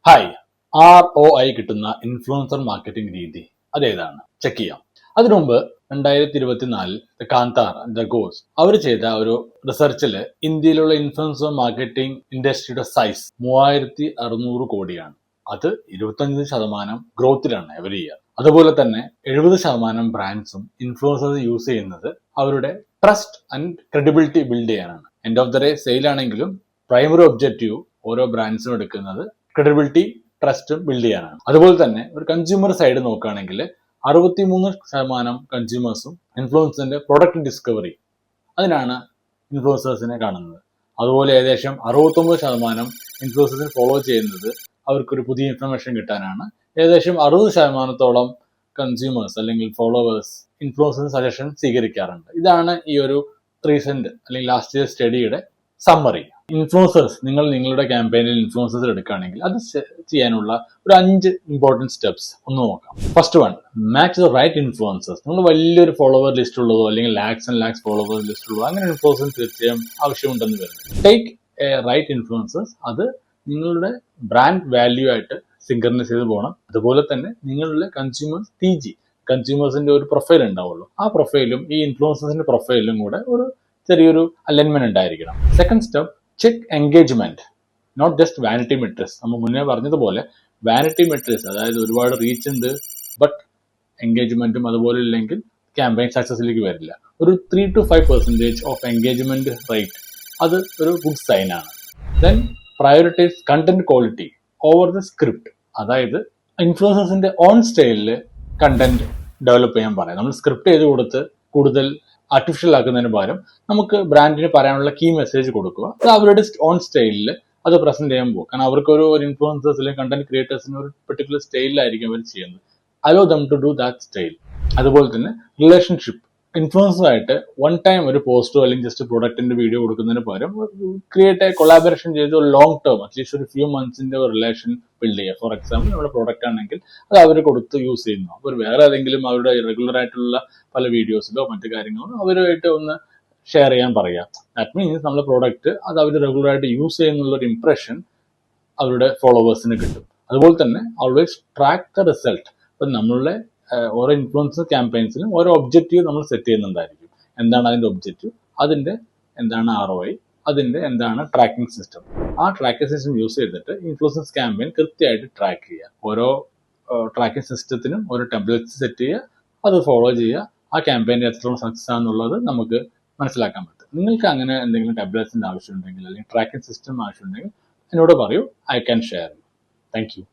Hi, ROI കിട്ടുന്ന influencer marketing രീതി അതേതാണ് ചെക്ക് ചെയ്യാം. അതിനു മുമ്പ് 2024 കാന്താർ ദ ഗോസ് അവർ ചെയ്ത ഒരു റിസർച്ചില് ഇന്ത്യയിലുള്ള ഇൻഫ്ലുവൻസർ മാർക്കറ്റിംഗ് ഇൻഡസ്ട്രിയുടെ സൈസ് 3600 കോടിയാണ്. അത് 25% ഗ്രോത്തിലാണ് എവറി ഇയർ. അതുപോലെ തന്നെ 70% ബ്രാൻഡ്സും ഇൻഫ്ലുവൻസേഴ്സ് യൂസ് ചെയ്യുന്നത് അവരുടെ ട്രസ്റ്റ് ആൻഡ് ക്രെഡിബിലിറ്റി ബിൽഡ് ചെയ്യാനാണ്. End of the day sale ആണെങ്കിലും പ്രൈമറി ഒബ്ജക്റ്റീവ് ഓരോ ബ്രാൻഡ്സും എടുക്കുന്നത് ക്രെഡിബിലിറ്റി ട്രസ്റ്റ് ബിൽഡ് ചെയ്യാനാണ്. അതുപോലെ തന്നെ ഒരു കൺസ്യൂമർ സൈഡ് നോക്കുകയാണെങ്കിൽ 63% കൺസ്യൂമേഴ്സും ഇൻഫ്ലുവൻസറിന്റെ പ്രൊഡക്റ്റ് ഡിസ്കവറി അതിനാണ് ഇൻഫ്ലുവൻസേഴ്സിനെ കാണുന്നത്. അതുപോലെ ഏകദേശം 69% ഇൻഫ്ലുവൻസേഴ്സിനെ ഫോളോ ചെയ്യുന്നത് അവർക്കൊരു പുതിയ ഇൻഫർമേഷൻ കിട്ടാനാണ്. ഏകദേശം 60% കൺസ്യൂമേഴ്സ് അല്ലെങ്കിൽ ഫോളോവേഴ്സ് ഇൻഫ്ലുവൻസർ സജഷൻ സ്വീകരിക്കാറുണ്ട്. ഇതാണ് ഈ ഒരു റീസെന്റ് അല്ലെങ്കിൽ ലാസ്റ്റ് ഇയർ സ്റ്റഡിയുടെ സമ്മറി. ഇൻഫ്ലുവൻസേഴ്സ് നിങ്ങൾ നിങ്ങളുടെ ക്യാമ്പയിനിൽ ഇൻഫ്ലുവൻസേഴ്സ് എടുക്കുകയാണെങ്കിൽ അത് ചെയ്യാനുള്ള ഒരു 5 ഇമ്പോർട്ടൻറ്റ് സ്റ്റെപ്സ് ഒന്ന് നോക്കാം. First one, match the right influencers. നിങ്ങൾ വലിയൊരു ഫോളോവർ ലിസ്റ്റ് ഉള്ളതോ അല്ലെങ്കിൽ lakhs and lakhs follower list ഉള്ളതോ അങ്ങനെ ഇൻഫ്ലുവൻസേഴ്സ് തീർച്ചയായും ആവശ്യമുണ്ടെന്ന് വരുന്നത്. Take a right influencers. അത് നിങ്ങളുടെ ബ്രാൻഡ് വാല്യൂ ആയിട്ട് സിങ്കർണൈസ് ചെയ്ത് പോകണം. അതുപോലെ തന്നെ നിങ്ങളുടെ കൺസ്യൂമേഴ്സ് കൺസ്യൂമേഴ്സിന്റെ ഒരു പ്രൊഫൈൽ ഉണ്ടാവുള്ളൂ. ആ പ്രൊഫൈലും ഈ ഇൻഫ്ലുവൻസേഴ്സിന്റെ പ്രൊഫൈലും കൂടെ ഒരു ചെറിയൊരു അലൈൻമെന്റ് ഉണ്ടായിരിക്കണം. Second step, check engagement, not just vanity metrics. നമ്മൾ മുന്നേ പറഞ്ഞതുപോലെ വാനിറ്റി മെട്രിക്സ്, അതായത് ഒരുപാട് റീച്ച് ഉണ്ട് ബട്ട് എൻഗേജ്മെന്റും അതുപോലെ ഇല്ലെങ്കിൽ ക്യാമ്പയിൻ സക്സസിലേക്ക് വരില്ല. ഒരു 3 to 5% ഓഫ് എൻഗേജ്മെന്റ് റേറ്റ് അത് ഒരു ഗുഡ് സൈൻ ആണ്. Then prioritise content quality over the script. അതായത് ഇൻഫ്ലുവൻസേഴ്സിന്റെ ഓൺ സ്റ്റൈലിൽ കണ്ടന്റ് ഡെവലപ്പ് ചെയ്യാൻ പറയാം. നമ്മൾ സ്ക്രിപ്റ്റ് ചെയ്ത് കൊടുത്ത് കൂടുതൽ ആർട്ടിഫിഷ്യൽ ആക്കുന്നതിന് പകരം നമുക്ക് ബ്രാൻഡിന് പറയാനുള്ള കീ മെസ്സേജ് കൊടുക്കുക. അത് അവരുടെ ഓൺ സ്റ്റൈലിൽ അത് പ്രസന്റ് ചെയ്യാൻ പോകും. കാരണം അവർക്കൊരു ഇൻഫ്ലുവൻസേഴ്സ് അല്ലെങ്കിൽ കണ്ടന്റ് ക്രിയേറ്റേഴ്സിന് ഒരു പെർട്ടിക്കുലർ സ്റ്റൈലിലായിരിക്കും അവർ ചെയ്യുന്നത്. Allow them to do that style. അതുപോലെ തന്നെ റിലേഷൻഷിപ്പ്, ഇൻഫ്ലുവൻസറായിട്ട് വൺ ടൈം ഒരു പോസ്റ്റോ അല്ലെങ്കിൽ ജസ്റ്റ് പ്രൊഡക്റ്റിന്റെ വീഡിയോ കൊടുക്കുന്നതിന് പകരം ക്രിയേറ്റ് കൊളാബറേഷൻ ചെയ്ത് ഒരു ലോങ് ടേം അറ്റ്ലീസ്റ്റ് ഒരു ഫ്യൂ മന്ത്സിന്റെ ഒരു റിലേഷൻ ബിൽഡ് ചെയ്യുക. ഫോർ എക്സാമ്പിൾ നമ്മുടെ പ്രൊഡക്റ്റ് ആണെങ്കിൽ അത് അവർ കൊടുത്ത് യൂസ് ചെയ്യുന്നു. അപ്പോൾ വേറെ ഏതെങ്കിലും അവരുടെ റെഗുലർ ആയിട്ടുള്ള പല വീഡിയോസിലോ മറ്റു കാര്യങ്ങളോ അവരുമായിട്ട് ഒന്ന് ഷെയർ ചെയ്യാൻ പറയുക. ദാറ്റ് മീൻസ് നമ്മുടെ പ്രോഡക്റ്റ് അത് അവർ റെഗുലർ ആയിട്ട് യൂസ് ചെയ്യുന്നുള്ള ഒരു ഇംപ്രഷൻ അവരുടെ ഫോളോവേഴ്സിന് കിട്ടും. അതുപോലെ തന്നെ ഓൾവേസ് ട്രാക്ക് ദ റിസൾട്ട്. ഇപ്പം നമ്മളുടെ ഓരോ ഇൻഫ്ലുവൻസർ ക്യാമ്പയിൻസിലും ഓരോ ഒബ്ജക്റ്റീവ് നമ്മൾ സെറ്റ് ചെയ്യുന്നുണ്ടായിരിക്കും. എന്താണ് അതിന്റെ ഒബ്ജക്റ്റീവ്, അതിന്റെ എന്താണ് ROI, അതിന്റെ എന്താണ് ട്രാക്കിംഗ് സിസ്റ്റം. ആ ട്രാക്കിംഗ് സിസ്റ്റം യൂസ് ചെയ്തിട്ട് ഇൻഫ്ലുവൻസർ ക്യാമ്പയിൻ കൃത്യമായിട്ട് ട്രാക്ക് ചെയ്യുക. ഓരോ ട്രാക്കിംഗ് സിസ്റ്റത്തിനും ഓരോ ടെംപ്ലേറ്റ്സ് സെറ്റ് ചെയ്യുക, അത് ഫോളോ ചെയ്യുക. ആ ക്യാമ്പയിൻ എത്രത്തോളം സക്സസ് ആണെന്നുള്ളത് നമുക്ക് മനസ്സിലാക്കാൻ പറ്റും. നിങ്ങൾക്ക് അങ്ങനെ എന്തെങ്കിലും ടെംപ്ലേറ്റ്സിന്റെ ആവശ്യമുണ്ടെങ്കിൽ അല്ലെങ്കിൽ ട്രാക്കിംഗ് സിസ്റ്റം ആവശ്യമുണ്ടെങ്കിൽ എന്നോട് പറയൂ. I can share. Thank you.